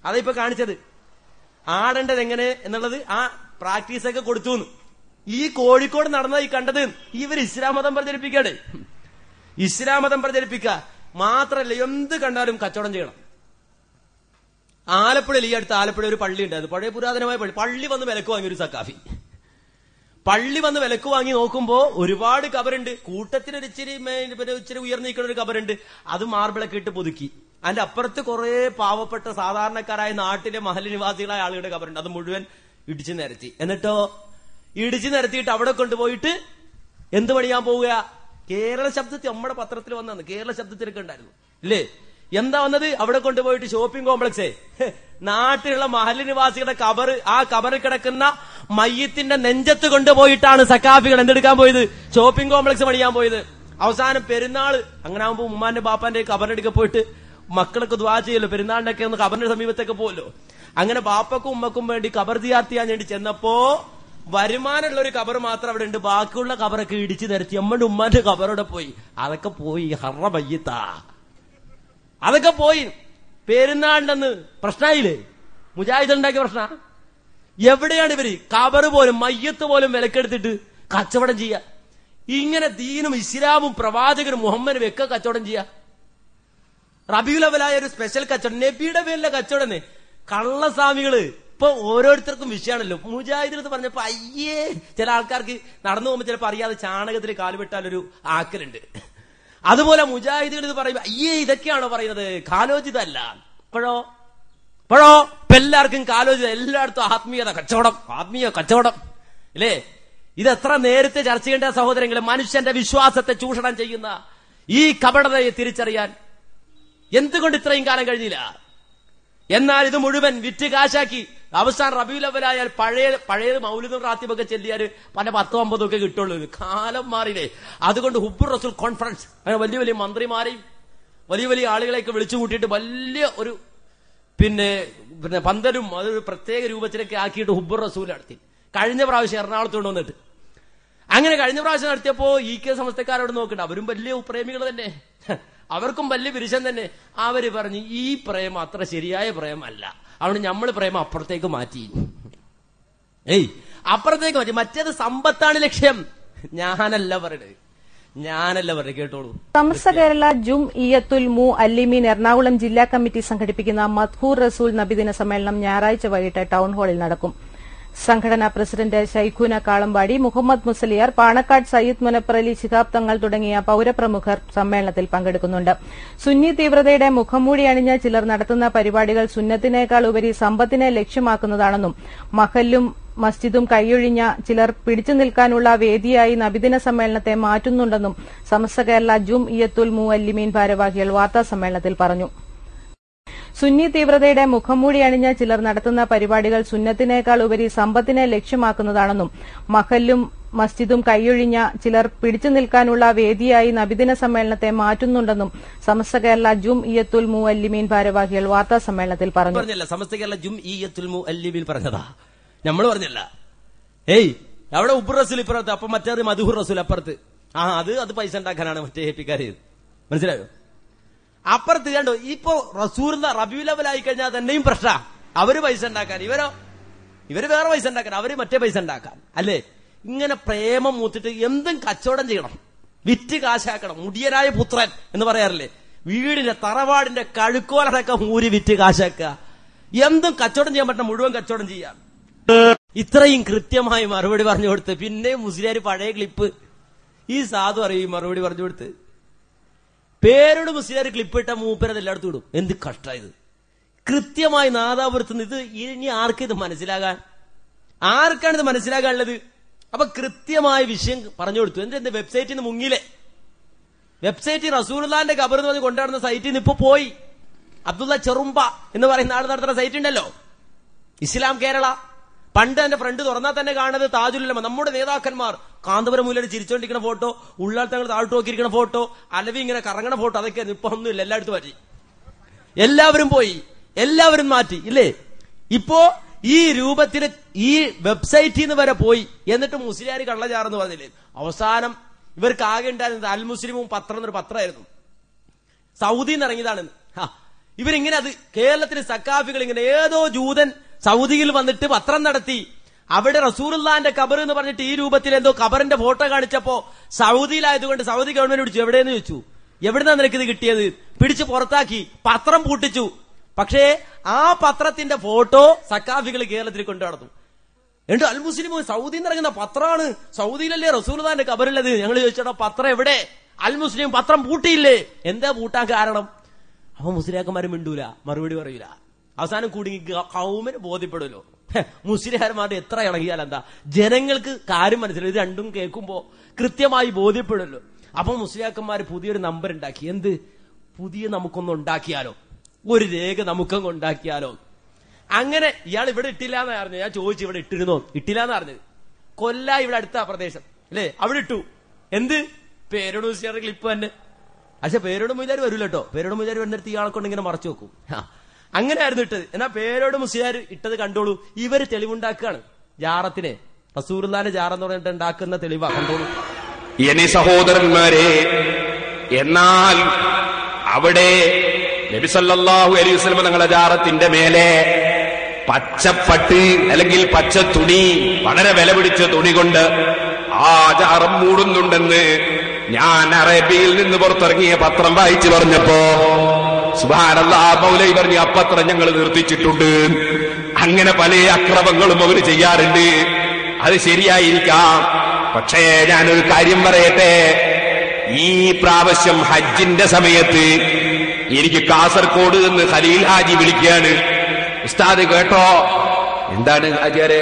അതിപ്പോ കാണിച്ചത്. ആടേണ്ടത് എങ്ങനെ എന്നുള്ളത് ആ പ്രാക്ടീസൊക്കെ കൊടുത്തു. ഈ കോഴിക്കോട് നടന്നതായി കണ്ടത് ഇവർ ഇസ്ലാം മതം പ്രചരിപ്പിക്കാണ്. ഇസ്ലാം മതം പ്രചരിപ്പിക്കുക മാത്രല്ല, എന്ത് കണ്ടാലും കച്ചവടം ചെയ്യണം. ആലപ്പുഴയിൽ ഈ അടുത്ത് ആലപ്പുഴ ഒരു പള്ളി ഉണ്ടായിരുന്നു, പഴയ പുരാതനമായ പള്ളി വന്ന് വിലക്ക് വാങ്ങി ഒരു സക്കാഫി. പള്ളി വന്ന് വിലക്ക് വാങ്ങി നോക്കുമ്പോ ഒരുപാട് കബറുണ്ട്, കൂട്ടത്തിനൊരു ഇച്ചിരി ഉയർന്നിരിക്കുന്ന ഒരു കബറുണ്ട്, അത് മാർബിളൊക്കെ ഇട്ട് പുതുക്കി. അതിന്റെ അപ്പുറത്ത് കുറെ പാവപ്പെട്ട സാധാരണക്കാരായ നാട്ടിലെ മഹല്ല് നിവാസികളായ ആളുകളുടെ കബറുണ്ട്, അത് മുഴുവൻ ഇടിച്ചു നിരത്തി. എന്നിട്ടോ ഇടിച്ചു നിരത്തിയിട്ട് അവിടെ കൊണ്ടുപോയിട്ട് എന്ത് പണിയാൻ പോവുക? കേരള ശബ്ദത്തിൽ നമ്മുടെ പത്രത്തിൽ വന്നു, കേരള ശബ്ദത്തിലൊക്കെ ഉണ്ടായിരുന്നു ഇല്ലേ? എന്താ വന്നത്? അവിടെ കൊണ്ടുപോയിട്ട് ഷോപ്പിംഗ് കോംപ്ലക്സേ നാട്ടിലുള്ള മഹല്ല് നിവാസികളുടെ കബറ്, ആ കബറിൽ കിടക്കുന്ന മയ്യത്തിന്റെ നെഞ്ചത്ത് കൊണ്ടുപോയിട്ടാണ് സക്കാഫികൾ എന്തെടുക്കാൻ പോയത്? ഷോപ്പിംഗ് കോംപ്ലക്സ് പണിയാൻ പോയത്. അവസാനം പെരുന്നാള് അങ്ങനെ ആകുമ്പോ ഉമ്മാന്റെ ബാപ്പാന്റെ കബറിനടുക്കെ പോയിട്ട് മക്കളൊക്കെ ദ്വാ ചെയ്യല്ലോ, പെരുന്നാളിനൊക്കെ ഒന്ന് കബറിന്റെ സമീപത്തൊക്കെ പോലോ. അങ്ങനെ ബാപ്പക്കും ഉമ്മക്കും വേണ്ടി കബർ സിയാറത്ത് ചെയ്യാൻ വേണ്ടി ചെന്നപ്പോ വരുമാനമുള്ള ഒരു കബർ മാത്രം അവിടെ ഉണ്ട്, ബാക്കിയുള്ള കബറൊക്കെ ഇടിച്ചു നിരത്തി. അമ്മയുടെ ഉമ്മാന്റെ കബറോടെ പോയി. അതൊക്കെ പോയി ഹറ മയ്യത്താ, അതൊക്കെ പോയി. പെരുന്നാളിനെന്ന് പ്രശ്നമായില്ലേ? മുജാഹിദ് ഉണ്ടാക്കിയ പ്രശ്ന. എവിടെയാണ് ഇവര് കബറ് പോലും മയ്യത്ത് പോലും വിലക്കെടുത്തിട്ട് കച്ചവടം ചെയ്യാ? ഇങ്ങനെ ദീനും ഇസ്ലാമും പ്രവാചകനും മുഹമ്മദും ഒക്കെ കച്ചവടം ചെയ്യാ. റബീഉൽ അവ്വലായ ഒരു സ്പെഷ്യൽ കച്ചവടം, നബിയുടെ പേരിലെ കച്ചവടം. കള്ളസ്വാമികള് ഇപ്പൊ ഓരോരുത്തർക്കും വിഷയമാണല്ലോ. മുജാഹിദിനത്ത് പറഞ്ഞപ്പോ അയ്യേ, ചില ആൾക്കാർക്ക് നടന്നു പോകുമ്പോ ചിലപ്പോ അറിയാതെ ചാണകത്തിൽ കാലുവിട്ടാലൊരു ആക്കലുണ്ട്. അതുപോലെ മുജാഹിദുകൾ ഇത് പറയുമ്പോ അയ്യേ ഇതൊക്കെയാണോ പറയുന്നത്? കാലോചിതല്ല. ഇപ്പോഴോ ഇപ്പൊ എല്ലാവർക്കും കാലോചിത, എല്ലായിടത്തും ആത്മീയത കച്ചവടം, ആത്മീയ കച്ചവടം ഇല്ലേ? ഇതെത്ര നേരത്തെ ചർച്ച ചെയ്യേണ്ട സഹോദരങ്ങളെ. മനുഷ്യന്റെ വിശ്വാസത്തെ ചൂഷണം ചെയ്യുന്ന ഈ കപടതയെ തിരിച്ചറിയാൻ എന്തുകൊണ്ട് ഇത്രയും കാലം കഴിഞ്ഞില്ല? എന്നാൽ ഇത് മുഴുവൻ വിറ്റ് കാശാക്കി അവസാനം റബീഉൽ അവ്വലായാൽ പഴയ മൗലിദും റാത്തിബൊക്കെ ചെല്ലിയാൽ പല 10-50 ഒക്കെ കിട്ടുള്ളൂ. കാലം മാറിയില്ലേ? അതുകൊണ്ട് ഹുബ്ബുർ റസൂൽ കോൺഫറൻസ്, അങ്ങനെ വലിയ വലിയ മന്ത്രിമാരെയും വലിയ വലിയ ആളുകളെയൊക്കെ വിളിച്ചു കൂട്ടിയിട്ട് വലിയ ഒരു പിന്നെ പന്തലും അതൊരു പ്രത്യേക രൂപത്തിലൊക്കെ ആക്കിയിട്ട് ഹുബ്ബുർ റസൂൽ നടത്തി. കഴിഞ്ഞ പ്രാവശ്യം എറണാകുളത്ത് കൊണ്ടുവന്നിട്ട് അങ്ങനെ കഴിഞ്ഞ പ്രാവശ്യം നടത്തിയപ്പോ EK സമസ്തക്കാരോട് നോക്കണ്ട, അവരും വലിയ പ്രേമികൾ തന്നെ, അവർക്കും വലിയ വിരുശം തന്നെ. അവര് പറഞ്ഞു ഈ പ്രേമം അത്ര ശരിയായ പ്രേമല്ല, അതുകൊണ്ട് നമ്മൾ പ്രേമം അപ്പുറത്തേക്ക് മാറ്റി. അപ്പുറത്തേക്ക് മാറ്റി. മറ്റേത് സമ്പത്താണ് ലക്ഷ്യം. ഞാനല്ല പറയുന്നത്, കേട്ടോളൂ. സമസ്ത കേരള ജുംഇയ്യത്തുൽ മുഅല്ലിമീൻ എറണാകുളം ജില്ലാ കമ്മിറ്റി സംഘടിപ്പിക്കുന്ന മദ്ഹൂർ റസൂൽ നബിദിന സമ്മേളനം ഞായറാഴ്ച വൈകിട്ട് ടൗൺ ഹാളിൽ നടക്കും. സംഘടനാ പ്രസിഡന്റ് ശൈഖുന കാളമ്പാടി, മുഹമ്മദ് മുസലിയാർ, പാണക്കാട് സയ്യിദ് മുനപ്പറലി ശിഹാബ് തങ്ങൾ തുടങ്ങിയ പൌരപ്രമുഖർ സമ്മേളനത്തിൽ പങ്കെടുക്കുന്നുണ്ട്. സുന്നി തീവ്രതയുടെ മുഖംമൂടി അണിഞ്ഞ ചിലർ നടത്തുന്ന പരിപാടികൾ സുന്നത്തിനേക്കാൾ ഉപരി സമ്പത്തിനെ ലക്ഷ്യമാക്കുന്നതാണെന്നും മഹല്ലും മസ്ജിദും കൈയൊഴിഞ്ഞ ചിലർ പിടിച്ചു നിൽക്കാനുള്ള വേദിയായി നബിദിന സമ്മേളനത്തെ മാറ്റുന്നുണ്ടെന്നും സമസ്ത കേരള ജുംഇയ്യത്തുൽ മുഅല്ലിമീൻ ഭാരവാഹികൾ വാർത്താസമ്മേളനത്തിൽ പറഞ്ഞു. സുന്നി തീവ്രതയുടെ മുഖംമൂടി അണിഞ്ഞ ചിലർ നടത്തുന്ന പരിപാടികൾ സുന്നത്തിനേക്കാൾ ഉപരി സമ്പത്തിനെ ലക്ഷ്യമാക്കുന്നതാണെന്നും മഹല്ലും മസ്ജിദും കൈയൊഴിഞ്ഞ ചിലർ പിടിച്ചു നിൽക്കാനുള്ള വേദിയായി നബിദിന സമ്മേളനത്തെ മാറ്റുന്നുണ്ടെന്നും സമസ്ത കേരള ജുംഇയ്യത്തുൽ മുഅല്ലിമീൻ ഭാരവാഹികൾ വാർത്താസമ്മേളനത്തിൽ പറഞ്ഞു. സമസ്ത കേരള ജുംഇയ്യത്തുൽ മുഅല്ലിമീൻ പറഞ്ഞതാ, നമ്മൾ പറഞ്ഞല്ല. അവിടെ ഉബ്ബുർ റസൂൽ ഇപ്പുറത്ത്, അപ്പൊ മറ്റേ മദ്ഹൂർ റസൂൽ അപ്പുറത്ത്. അത് പൈസ ഉണ്ടാക്കാനാണ് മറ്റേ ഹെപ്പിക്കാര്, മനസ്സിലായോ? അപ്പുറത്ത് കണ്ടോ, ഇപ്പൊ റസൂലുള്ള റബീഉൽ അവ്വൽ ആയി കഴിഞ്ഞാൽ തന്നെയും പ്രശ്ന. അവര് പൈസ ഉണ്ടാക്കാൻ, ഇവര് വേറെ പൈസ ഉണ്ടാക്കാൻ, അവര് മറ്റേ പൈസ ഉണ്ടാക്കാൻ അല്ലേ? ഇങ്ങനെ പ്രേമം മൂത്തിട്ട് എന്തും കച്ചവടം ചെയ്യണം, വിറ്റ് കാശാക്കണം. മുടിയനായ പുത്രൻ എന്ന് പറയാറില്ലേ? വീടിന്റെ തറവാടിന്റെ കഴുക്കോലടക്കം ഊരി വിറ്റ് കാശാക്കുക. എന്തും കച്ചവടം ചെയ്യാൻ പറ്റണം, മുഴുവൻ കച്ചവടം ചെയ്യാം. ഇത്രയും കൃത്യമായി മറുപടി പറഞ്ഞു കൊടുത്ത് പിന്നെ മുസ്ലിയാർ പഴയ ക്ലിപ്പ് ഈ സാധു അറിയും മറുപടി പറഞ്ഞു കൊടുത്ത് പേരോട് മുസ്ലിയാർ ക്ലിപ്പ് ഇട്ട മൂപ്പരത് എല്ലായിടത്തും ഇടും. എന്ത് കഷ്ടായത്! കൃത്യമായി നാദാപുരത്തുനിന്ന് ഇത് ഇനി ആർക്കിത് മനസ്സിലാകാൻ, ആർക്കാണിത് മനസ്സിലാകാനുള്ളത്? അപ്പൊ കൃത്യമായ വിഷയം പറഞ്ഞു കൊടുത്തു. എന്റെ വെബ്സൈറ്റിൽ നിന്ന് മുങ്ങിലെ, വെബ്സൈറ്റിൽ റസൂലുള്ളാഹിന്റെ ഖബർ എന്ന് പറഞ്ഞ് കൊണ്ടുവരുന്ന സൈറ്റിൽ നിന്ന് ഇപ്പൊ പോയി. അബ്ദുള്ള ചെറുമ്പ എന്ന് പറയുന്ന ആൾ നടത്തുന്ന സൈറ്റ് ഉണ്ടല്ലോ, ഇസ്ലാം കേരള. പണ്ട് എന്റെ ഫ്രണ്ട് തുറന്നാൽ തന്നെ കാണുന്നത് താജുൽ ഉലമ, നമ്മുടെ നേതാക്കന്മാർ കാന്തപുരം മൂലയിൽ ചിരിച്ചോണ്ടിരിക്കുന്ന ഫോട്ടോ, ഉള്ളാൾ തങ്ങൾ താഴ്ത്തു നോക്കിയിരിക്കുന്ന ഫോട്ടോ, അലവി ഇങ്ങനെ കറങ്ങണ ഫോട്ടോ, അതൊക്കെ ഇപ്പൊ ഒന്നുമില്ല, എല്ലായിടത്തും മാറ്റി, എല്ലാവരും പോയി, എല്ലാവരും മാറ്റി ഇല്ലേ? ഇപ്പോ ഈ രൂപത്തിൽ ഈ വെബ്സൈറ്റിൽ നിന്ന് വരെ പോയി. എന്നിട്ട് മുസ്ലിയാർ കള്ളചാറെന്ന് പറഞ്ഞില്ലേ? അവസാനം ഇവർക്ക് ആകെ ഉണ്ടായിരുന്നത് അൽ മുസ്ലിമും പത്രം എന്നൊരു പത്രമായിരുന്നു, സൗദിയിൽ നിന്ന് ഇറങ്ങിയതാണ്. ഇവരിങ്ങനെ അത് കേരളത്തിലെ സക്കാഫികൾ ഇങ്ങനെ ഏതോ ജൂതൻ സൗദിയിൽ വന്നിട്ട് പത്രം നടത്തി, അവിടെ റസൂലുള്ളാന്റെ ഖബർ എന്ന് പറഞ്ഞിട്ട് ഈ രൂപത്തിൽ എന്തോ ഖബറിന്റെ ഫോട്ടോ കാണിച്ചപ്പോ സൗദിയിലായതുകൊണ്ട് സൗദി ഗവൺമെന്റ് പിടിച്ചു. എവിടെയെന്ന് ചോദിച്ചു. എവിടുന്നാ നിനക്കിത് കിട്ടിയത്? പിടിച്ച് പുറത്താക്കി, പത്രം പൂട്ടിച്ചു. പക്ഷേ ആ പത്രത്തിന്റെ ഫോട്ടോ സക്കാഫികൾ കേരളത്തിൽ കൊണ്ടു നടന്നു. എന്നിട്ട് അൽ മുസ്ലിം സൗദിയിൽ നിന്ന് ഇറങ്ങുന്ന പത്രമാണ്, സൗദിയിലല്ലേ റസൂലുള്ളാന്റെ ഖബറുള്ളത്. ഞങ്ങൾ ചോദിച്ചോ പത്രം എവിടെ? അൽ മുസ്ലിം പത്രം പൂട്ടിയില്ലേ? എന്താ പൂട്ടാൻ കാരണം? അപ്പൊ മുസ്ലിയാക്കന്മാരും മിണ്ടൂല, മറുപടി പറയൂല. അവസാനം കുടുങ്ങി കൗമിന് ബോധ്യപ്പെടുമല്ലോ. മുസ്ലിയാർമാരുടെ എത്ര ഇളകിയാൽ എന്താ, ജനങ്ങൾക്ക് കാര്യം മനസ്സിലായി. ഇത് രണ്ടും കേൾക്കുമ്പോ കൃത്യമായി ബോധ്യപ്പെടുമല്ലോ. അപ്പൊ മുസ്ലിയാക്കന്മാർ പുതിയൊരു നമ്പർ ഉണ്ടാക്കി. എന്ത്? പുതിയ നമുക്കൊന്നും ഉണ്ടാക്കിയാലോ, ഒരു രേഖ നമുക്കൊന്നും ഉണ്ടാക്കിയാലോ. അങ്ങനെ ഇയാൾ ഇവിടെ ഇട്ടില്ല എന്ന് പറഞ്ഞു. ഞാൻ ചോദിച്ചു ഇവിടെ ഇട്ടിരുന്നോ? ഇട്ടില്ല എന്ന് പറഞ്ഞത്. കൊല്ല ഇവിടെ അടുത്ത പ്രദേശം അല്ലേ, അവിടെ ഇട്ടു. എന്ത്? പേരോട് മുസ്ലിയാരുടെ ക്ലിപ്പ് തന്നെ. പക്ഷെ പേരോട് മുസ്ലിയാർ വരൂല കേട്ടോ. പേരോട് മുസ്ലിയാർ വരുന്നിടത്ത് ഇയാളെ കൊണ്ട് ഇങ്ങനെ മറച്ചു വെക്കും. അങ്ങനെ ആയിരുന്നു ഇട്ടത്. എന്നാ പേരോട് മുസ്ലിയാർ ഇട്ടത് കണ്ടോളൂ. ഇവര് തെളിവുണ്ടാക്കുകയാണ്. ജാറത്തിനെ റസൂലുള്ളാഹിന്റെ ജാറെന്ന് പറഞ്ഞിട്ട് ഉണ്ടാക്കുന്ന തെളിവാ, കണ്ടോളൂ. ഇനി സഹോദരന്മാരെ, എന്നാൽ അവിടെ നബി സല്ലല്ലാഹു അലൈഹി വസല്ലം തങ്ങളുടെ ജാറത്തിന്റെ മേലെ പച്ചപ്പട്ട് അല്ലെങ്കിൽ പച്ച തുണി, വളരെ വില പിടിച്ച തുണി കൊണ്ട് ആ ജാറം മൂടുന്നുണ്ടെന്ന് ഞാൻ അറേബ്യയിൽ നിന്ന് പുറത്തിറങ്ങിയ പത്രം വായിച്ചു പറഞ്ഞപ്പോ സുബ്ഹാനല്ലാഹ്, മൗലവി പറഞ്ഞു ആ പത്രം ഞങ്ങൾ നിർത്തിച്ചിട്ടുണ്ട്. അങ്ങനെ പല അക്രമങ്ങളും അവർ ചെയ്യാറുണ്ട്. അത് ശരിയായിരിക്കാം. പക്ഷേ ഞാനൊരു കാര്യം പറയട്ടെ. ഈ പ്രാവശ്യം ഹജ്ജിന്റെ സമയത്ത് എനിക്ക് കാസർഗോഡ് നിന്ന് ഖലീൽ ഹാജി വിളിക്കുകയാണ്. ഉസ്താദ് കേട്ടോ? എന്താണ് ഹാജിയാരെ?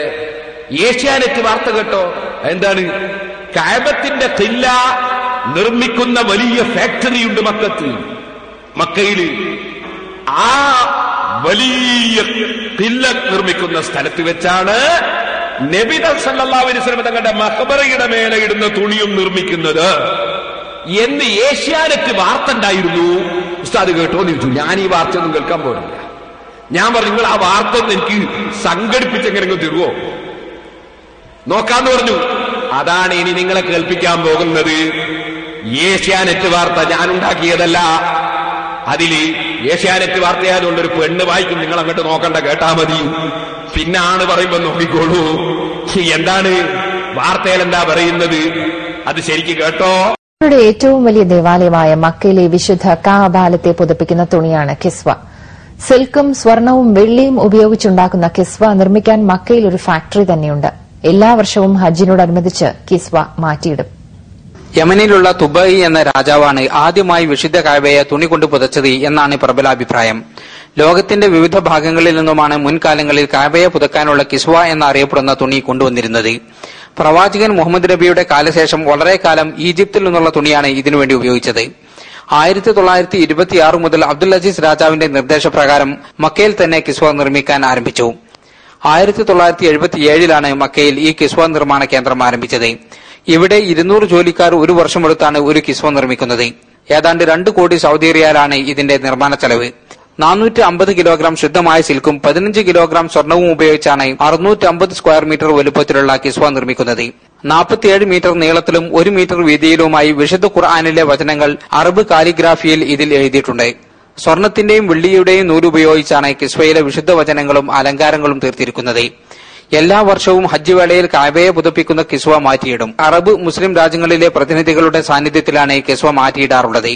ഏഷ്യാനെറ്റ് വാർത്ത കേട്ടോ? എന്താണ്? കഅബത്തിന്റെ ഖില്ല നിർമ്മിക്കുന്ന വലിയ ഫാക്ടറിയുണ്ട് മക്കയില്. ആ വലിയ ഖില്ല നിർമ്മിക്കുന്ന സ്ഥലത്ത് വെച്ചാണ് നബി സല്ലല്ലാഹു അലൈഹി വസല്ലം തങ്ങളുടെ മഖബറയുടെ മേലെ ഇടുന്ന തുണിയും നിർമ്മിക്കുന്നത് എന്ന് ഏഷ്യാനെറ്റ് വാർത്ത ഉണ്ടായിരുന്നു. ഉസ്താദ് കേട്ടോ എന്ന് ചോദിച്ചു. ഞാൻ ഈ വാർത്ത ഒന്നും കേൾക്കാൻ പോലില്ല. ഞാൻ പറഞ്ഞു നിങ്ങൾ ആ വാർത്ത ഒന്ന് എനിക്ക് സംഘടിപ്പിച്ചെങ്ങനെ തരുവോ നോക്കാന്ന് പറഞ്ഞു. അതാണ് ഇനി നിങ്ങളെ കേൾപ്പിക്കാൻ പോകുന്നത്. ഏഷ്യാനെറ്റ് വാർത്ത ഞാൻ ഉണ്ടാക്കിയതല്ല. അതില് ഏഷ്യാനെറ്റ് വാർത്തയായതുകൊണ്ട് ഒരു പെണ്ണ് വായിക്കും. നിങ്ങൾ അങ്ങോട്ട് നോക്കണ്ട, കേട്ടാ മതി. പിന്നാണ് പറയുമ്പോ നോക്കിക്കോളൂ. എന്താണ് വാർത്തയിൽ എന്താ പറയുന്നത്? അത് ശരിക്ക് കേട്ടോ. ഏറ്റവും വലിയ ദേവാലയമായ മക്കയിലെ വിശുദ്ധ കഅബാലത്തെ പുതപ്പിക്കുന്ന തുണിയാണ് കിസ്വ. സിൽക്കും സ്വർണവും വെള്ളിയും ഉപയോഗിച്ചുണ്ടാക്കുന്ന കിസ്വ നിർമ്മിക്കാൻ മക്കയിൽ ഒരു ഫാക്ടറി തന്നെയുണ്ട്. എല്ലാ വർഷവും ഹജ്ജിനോടനുബന്ധിച്ച് കിസ്വ മാറ്റിയിടും. യമനിലുള്ള തുബൈ എന്ന രാജാവാണ് ആദ്യമായി വിശുദ്ധ കഅബയെ തുണി കൊണ്ട് പുതച്ചത് എന്നാണ് പ്രബലാഭിപ്രായം. ലോകത്തിന്റെ വിവിധ ഭാഗങ്ങളിൽ നിന്നുമാണ് മുൻകാലങ്ങളിൽ കഅബയെ പുതക്കാനുള്ള കിസ്വ എന്നറിയപ്പെടുന്ന തുണി കൊണ്ടുവന്നിരുന്നത്. പ്രവാചകൻ മുഹമ്മദ് നബിയുടെ കാലശേഷം വളരെ കാലം ഈജിപ്തിൽ നിന്നുള്ള തുണിയാണ് ഇതിനുവേണ്ടി ഉപയോഗിച്ചത്. 1926 മുതൽ അബ്ദുൽ അസീസ് രാജാവിന്റെ നിർദ്ദേശപ്രകാരം മക്കയിൽ തന്നെ കിസ്വ നിർമ്മിക്കാൻ ആരംഭിച്ചു. 1977 മക്കയിൽ ഈ കിസ്വ നിർമ്മാണ കേന്ദ്രം ആരംഭിച്ചത്. ഇവിടെ 200 ജോലിക്കാർ ഒരു വർഷമെടുത്താണ് ഒരു കിസ്വ നിർമ്മിക്കുന്നത്. ഏതാണ്ട് 2 കോടി സൗദി റിയാലാണ് ഇതിന്റെ നിർമ്മാണ ചെലവ്. 450 കിലോഗ്രാം ശുദ്ധമായ സിൽക്കും 15 കിലോഗ്രാം സ്വർണവും ഉപയോഗിച്ചാണ് 650 സ്ക്വയർ മീറ്റർ വലുപ്പത്തിലുള്ള കിസ്വ നിർമ്മിക്കുന്നത്. 47 മീറ്റർ നീളത്തിലും 1 മീറ്റർ വീതിയിലുമായി വിശുദ്ധ ഖുർആനിലെ വചനങ്ങൾ അറബ് കാലിഗ്രാഫിയിൽ ഇതിൽ എഴുതിയിട്ടുണ്ട്. സ്വർണത്തിന്റെയും വെള്ളിയുടെയും നൂലുപയോഗിച്ചാണ് കിസ്വയിലെ വിശുദ്ധ വചനങ്ങളും അലങ്കാരങ്ങളും തീർത്തിരിക്കുന്നത്. എല്ലാ വർഷവും ഹജ്ജ് വേളയിൽ കഅബയെ പുതപ്പിക്കുന്ന കിസ്വ മാറ്റിയിടും. അറബ് മുസ്ലിം രാജ്യങ്ങളിലെ പ്രതിനിധികളുടെ സാന്നിധ്യത്തിലാണ് കിസ്വ മാറ്റിയിടാറുള്ളത്.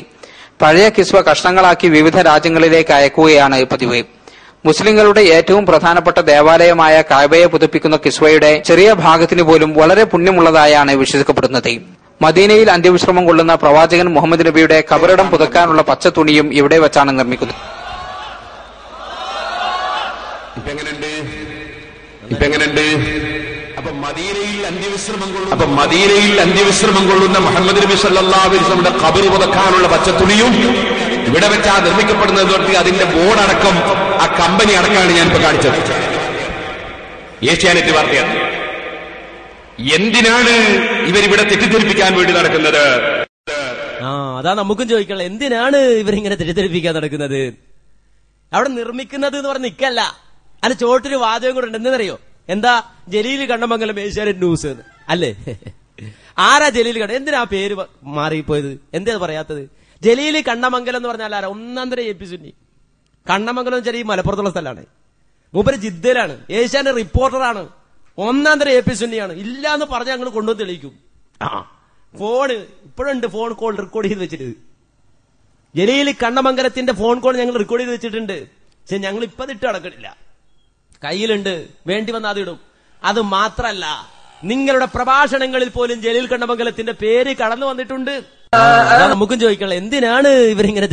പഴയ കിസ്വ കഷ്ണങ്ങളാക്കി വിവിധ രാജ്യങ്ങളിലേക്ക് അയക്കുകയാണ് പതിവ്. മുസ്ലിങ്ങളുടെ ഏറ്റവും പ്രധാനപ്പെട്ട ദേവാലയമായ കഅബയെ പുതപ്പിക്കുന്ന കിസ്വയുടെ ചെറിയ ഭാഗത്തിന് പോലും വളരെ പുണ്യമുള്ളതായാണ് വിശ്വസിക്കപ്പെടുന്നത്. മദീനയിൽ അന്ത്യവിശ്രമം കൊള്ളുന്ന പ്രവാചകൻ മുഹമ്മദ് നബിയുടെ ഖബറിടം പുതക്കാനുള്ള പച്ച തുണിയും ഇവിടെ വെച്ചാണ് നിർമ്മിക്കുന്നത്. അപ്പൊ മദീനയിൽ അന്ത്യവിശ്രമം കൊള്ളുന്ന മുഹമ്മദ് നബി സല്ലല്ലാഹു അലൈഹി വസല്ലമയുടെ ഖബർ പുതക്കാനുള്ള പച്ചത്തുണിയും ഇവിടെ വെച്ചാ നിർമ്മിക്കപ്പെടുന്നത് തൊട്ട് അതിന്റെ ബോർഡടക്കം ആ കമ്പനി അടക്കമാണ് ഞാനിപ്പോ കാണിച്ചത്. ഏഷ്യാനെറ്റ് വാർത്തയാണ്. എന്തിനാണ് ഇവരിവിടെ തെറ്റിദ്ധരിപ്പിക്കാൻ വേണ്ടി നടക്കുന്നത്? അതാ നമുക്കും ചോദിക്കണം, എന്തിനാണ് ഇവരിങ്ങനെ തെറ്റിദ്ധരിപ്പിക്കാൻ നടക്കുന്നത്? അവിടെ നിർമ്മിക്കുന്നത് എന്ന് പറഞ്ഞ് നിക്കല്ല, അതിന് ചോട്ടൊരു വാചകം കൂടെ ഉണ്ട്. എന്തെന്നറിയോ? എന്താ? ജലീൽ കണ്ണമംഗലം ഏഷ്യാനെറ്റ് ന്യൂസ് അല്ലേ? ആരാ ജലീൽ കണ്ണ? എന്തിനാ പേര് മാറിപ്പോയത്? എന്താ പറയാത്തത്? ജലീൽ കണ്ണമംഗലം എന്ന് പറഞ്ഞാൽ ആരാ? ഒന്നാന്തര എ പി സുന്നി. കണ്ണമംഗലം ചെറിയ മലപ്പുറത്തുള്ള സ്ഥലമാണ്. മൂപ്പര് ജിദ്ദയിലാണ്, ഏഷ്യാന്റെ റിപ്പോർട്ടറാണ്, ഒന്നാം തരം AP സുന്നിയാണ്. ഇല്ലാന്ന് പറഞ്ഞ് ഞങ്ങൾ കൊണ്ടുവന്ന് തെളിയിക്കും. ഫോണ് ഇപ്പോഴുണ്ട്, ഫോൺ കോൾ റെക്കോർഡ് ചെയ്ത് വെച്ചിട്ട്. ജലീൽ കണ്ണമംഗലത്തിന്റെ ഫോൺ കോൾ ഞങ്ങൾ റെക്കോർഡ് ചെയ്ത് വെച്ചിട്ടുണ്ട്. പക്ഷെ ഞങ്ങൾ ഇപ്പൊ ഇട്ട് അടക്കണില്ല, കയ്യിലുണ്ട്, വേണ്ടി വന്നാൽ അതിടും. അത് മാത്രല്ല, നിങ്ങളുടെ പ്രഭാഷണങ്ങളിൽ പോലും ജലീൽ കണ്ണമംഗലത്തിന്റെ പേര് കടന്നു വന്നിട്ടുണ്ട്. നമുക്കും ചോദിക്കണം, എന്തിനാണ് ഇവരിങ്ങനെ